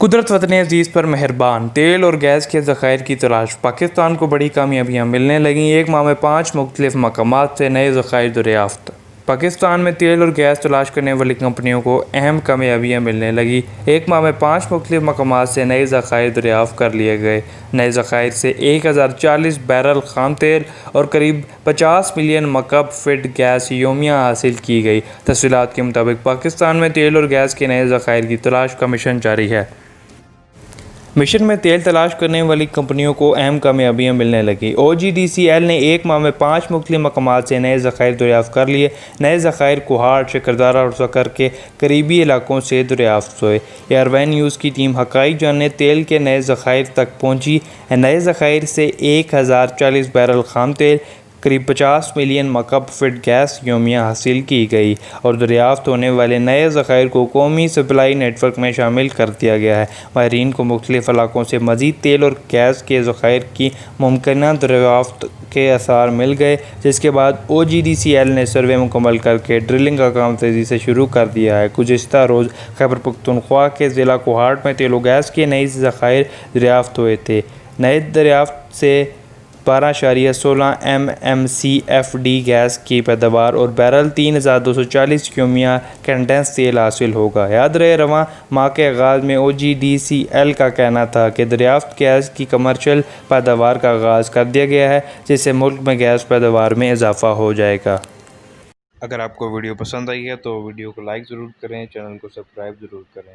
कुदरत वतन अजीज़ पर मेहरबान। तेल और गैस के ज़खायर की तलाश। पाकिस्तान को बड़ी कामयाबियाँ मिलने लगीं। एक माह में 5 मुख्तलिफ मकामात से नए ज़खायर दरियाफ़्त। पाकिस्तान में तेल और गैस तलाश करने वाली कंपनियों को अहम कामयाबियाँ मिलने लगी। एक माह में 5 मुख्तलिफ मकामात से नए ज़खायर दरियाफ़्त कर लिए गए। नए ज़खायर से 1040 बैरल खाम तेल और करीब 50 मिलियन मकब फ़ीट गैस योमिया हासिल की गई। तफ़सीलात के मुताबिक पाकिस्तान में तेल और गैस के नए ज़खायर की तलाश का मिशन जारी है। मिशन में तेल तलाश करने वाली कंपनियों को अहम कामयाबियाँ मिलने लगी। OGDCL ने एक माह में 5 मुख्तलिफ मकामात से नए ज़खायर दरियाफ़्त कर लिए। नए ज़खायर कुहाड़, शक्करदारा और शक्कर के करीबी इलाकों से दरियाफ़्त हुए। एयरवाइन न्यूज़ की टीम हक़ाइक़ जानने तेल के नए ज़खायर तक पहुँची। नए ज़खायर से 1040 बैरल खाम तेल, करीब 50 मिलियन मकब फ़ीट गैस योमिया हासिल की गई और दरियाफ़्त होने वाले नए ज़खायर को कौमी सप्लाई नेटवर्क में शामिल कर दिया गया है। माहिरीन को मुख्तलिफ़ इलाकों से मज़ीद तेल और गैस के ज़खायर की मुमकिना दरियाफ़्त के आसार मिल गए, जिसके बाद OGDCL ने सर्वे मुकम्मल करके ड्रिलिंग का काम तेज़ी से शुरू कर दिया है। गुज़िश्ता रोज़ खैबर पख्तूनख्वा के ज़िला कोहाट में तेल और गैस के नए ज़खायर दरियाफ़्त हुए थे। नए दरियाफ़्त से 12.16 MMCFD गैस की पैदावार और बैरल 3240 क्यूमिया कंडेंस तेल हासिल होगा। याद रहे, रवां माह के आगाज़ में OGDCL का कहना था कि दरियाफ़्त गैस की कमर्शियल पैदावार का आगाज़ कर दिया गया है, जिससे मुल्क में गैस पैदावार में इजाफ़ा हो जाएगा। अगर आपको वीडियो पसंद आई है तो वीडियो को लाइक ज़रूर करें, चैनल को सब्सक्राइब ज़रूर करें।